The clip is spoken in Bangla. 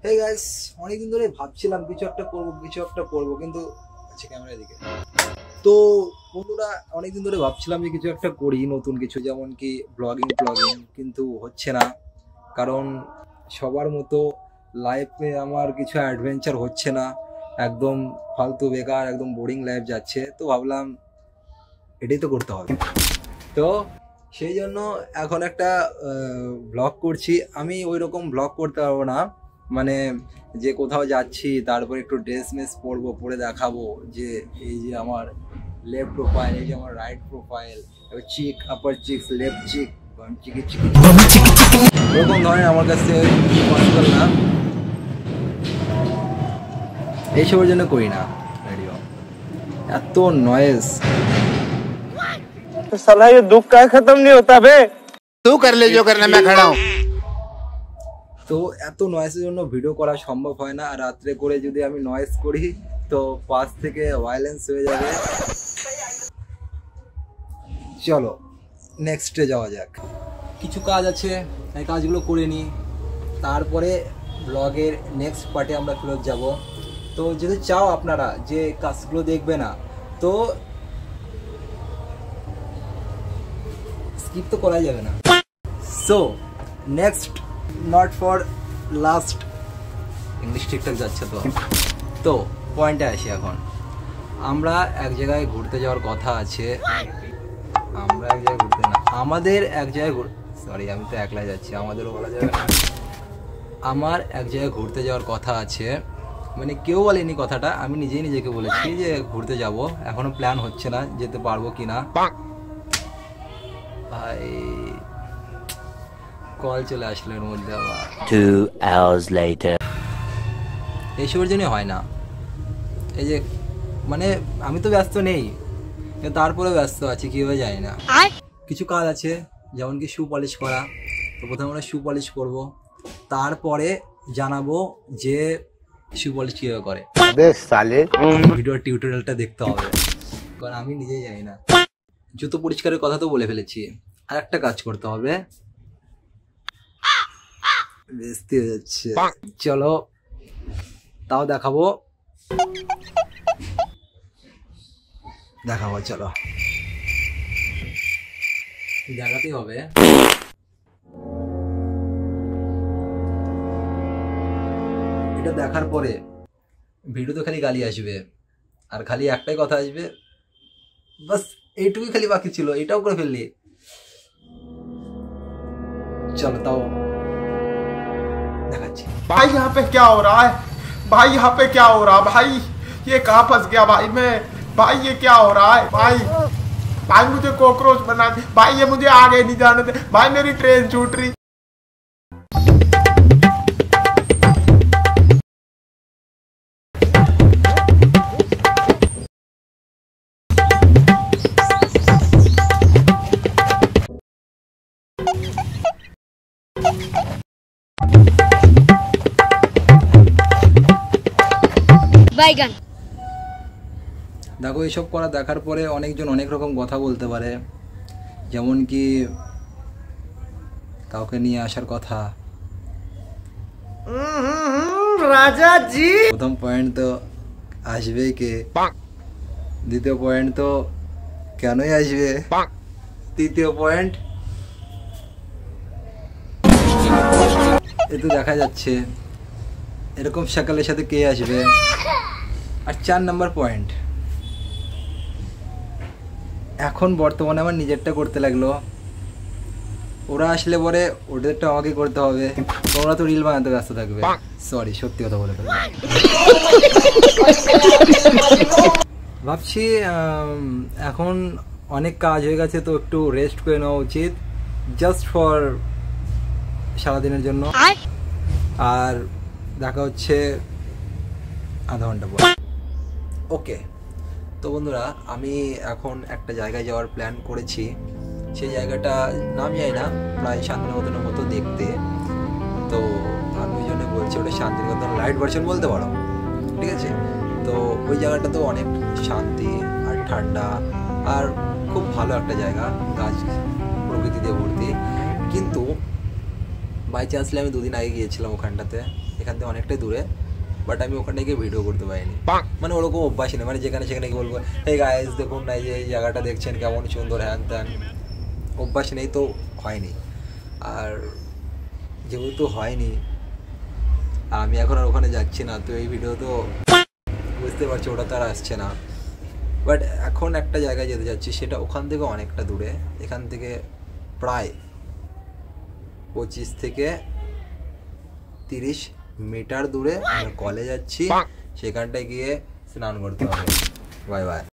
হে গাইস, অনেকদিন ধরে ভাবছিলাম কিছু একটা করব কিন্তু আচ্ছা ক্যামেরার দিকে। তো বন্ধুরা, অনেকদিন ধরে ভাবছিলাম যে কিছু একটা করি, নতুন কিছু, যেমন কি ব্লগিং কিন্তু হচ্ছে না। কারণ সবার মতো লাইফে আমার কিছু অ্যাডভেঞ্চার হচ্ছে না, একদম ফালতু বেকার, একদম বোরিং লাইফ যাচ্ছে। তো ভাবলাম এটাই তো করতে হবে। তো সেই জন্য এখন একটা ব্লগ করছি। আমি ওই রকম ব্লগ করতে পারবো না, মানে যে কোথাও যাচ্ছি তারপর একটু ড্রেস মেস পরবো, পরে দেখাবো যে এই যে আমার লেফট প্রোফাইল, এই যে আমার রাইট প্রোফাইল, চিক, আপার চিক্স, লেফট চিক, চিকি চিকি, ওরকম ধরনের আমার কাছে পসিবল না, এইসবের জন্য করি না ভিডিও। এত নয়েজ, साला ये दुख का खत्म नहीं होता बे। तू कर ले जो करना, मैं खड़ा हूँ। তো এত নয়েজের জন্য ভিডিও করা সম্ভব হয় না। আর রাত্রে করে যদি আমি নয়েজ করি তো পাশ থেকে ভায়োলেন্স হয়ে যাবে। চলো নেক্সটে যাওয়া যাক। কিছু কাজ আছে, এই কাজগুলো করে নিই, তারপরে ব্লগের নেক্সট পার্টে আমরা ফেরত যাব। তো যদি চাও আপনারা যে কাজগুলো দেখবে না, তো স্কিপ তো করা যাবে না। So next, not for last, English ঠিকঠাক যাচ্ছে তো। তো পয়েন্টে আসি। এখন আমরা এক জায়গায় ঘুরতে যাওয়ার কথা আছে। আমরা এক জায়গায় ঘুরতে না, আমাদের এক জায়গায় সরি, আমি তো একলা যাচ্ছি, আমাদেরও বলা যাবে না। আমার এক জায়গায় ঘুরতে যাওয়ার কথা আছে, মানে কেউ বলেনি কথাটা, আমি নিজেই নিজেকে বলেছি যে ঘুরতে যাব। এখনো প্ল্যান হচ্ছে না যেতে পারবো কিনা। ভাই কল চলে আসলো এর মধ্যে আবার। 2 hours later. এইসবের জন্য হয় না। এই যে মানে আমি তো ব্যস্ত নেই, কিন্তু তারপরে ব্যস্ত আছি, কীভাবে জানি না। কিছু কাজ আছে, যেমন কি শু পলিশ করা। তো প্রথমে আমরা শু পলিশ করবো, তারপরে জানাবো যে শু পলিশ কীভাবে করে। ভিডিওর টিউটোরিয়ালটা দেখতে হবে, কারণ আমি নিজেই জানি না। জুতো পরিষ্কারের কথা তো বলে ফেলেছি, আর একটা কাজ করতে হবে। বেস্তি হয়ে যাচ্ছে, চলো তাও দেখাবো। চলো দেখাতেই হবে। এটা দেখার পরে ভিডিওতে খালি গালি আসবে, আর খালি একটাই কথা আসবে, বাস এইটুকুই খালি বাকি ছিল, এটাও করে ফেললি। चलो ताओ देखाচ্ছি। भाई यहाँ पे क्या हो रहा है? भाई यहाँ पे क्या हो रहा है? भाई ये कहाँ फंस गया भाई मैं? भाई ये क्या हो रहा है? भाई मुझे कॉकरोच बना दे भाई, ये मुझे आगे नहीं जाने दे भाई, मेरी ट्रेन छूट रही। দেখো, এইসব করা দেখার পরে অনেকজন অনেক রকম কথা বলতে পারে, যেমন কি কাউকে নিয়ে আসার কথা। राजा जी, প্রথম পয়েন্ট তো আসবেই কে, দ্বিতীয় পয়েন্ট তো কেনই আসবে, তৃতীয় পয়েন্ট এ তো দেখা যাচ্ছে এরকম সকালের সাথে কে আসবে। আর 4 নম্বর পয়েন্ট, এখন বর্তমানে আমার নিজেরটা করতে লাগলো, ওরা আসলে পরে ওদেরটা আমাকে করতে হবে। তোমরা তো রিল বানাতে ব্যস্ত থাকবে। সরি, সত্যি কথা বলে ফেললাম। ভাবছি এখন অনেক কাজ হয়ে গেছে, তো একটু রেস্ট করে নেওয়া উচিত, জাস্ট ফর সারাদিনের জন্য। আর দেখা হচ্ছে আধা ঘন্টা পর। ওকে, তো বন্ধুরা, আমি এখন একটা জায়গায় যাওয়ার প্ল্যান করেছি। সেই জায়গাটা নাম জানি না, প্রায় শান্তিনিকেতনের মতো দেখতে। তো আমি ওই জন্য বলছি ওটা শান্তিনিকেতন লাইট ভার্সন বলতে পারো, ঠিক আছে। তো ওই জায়গাটা তো অনেক শান্তি আর ঠান্ডা, আর খুব ভালো একটা জায়গা, গাছ প্রকৃতি দিয়ে ভর্তি। কিন্তু বাই চান্সলি আমি 2 দিন আগে গিয়েছিলাম ওখানটাতে, এখান থেকে অনেকটাই দূরে, বাট আমি ওখানে গিয়ে ভিডিও করতে পারিনি। মানে ওরকম অভ্যাস নেই, মানে যেখানে সেখানে কি বলবো এই গাইস দেখুন না এই জায়গাটা দেখছেন কেমন সুন্দর হ্যান ত্যান, অভ্যাস নেই তো হয়নি। আর যেহেতু হয়নি আমি এখন আর ওখানে যাচ্ছি না, তো এই ভিডিও তো বুঝতে পারছি ওটা তো আর আসছে না। বাট এখন একটা জায়গায় যেতে যাচ্ছি, সেটা ওখান থেকে অনেকটা দূরে, এখান থেকে প্রায় 25 থেকে 30 মিটার দূরে আমি কলেজ যাচ্ছি, সেখানটায় গিয়ে স্নান করতে হবে। Bye bye.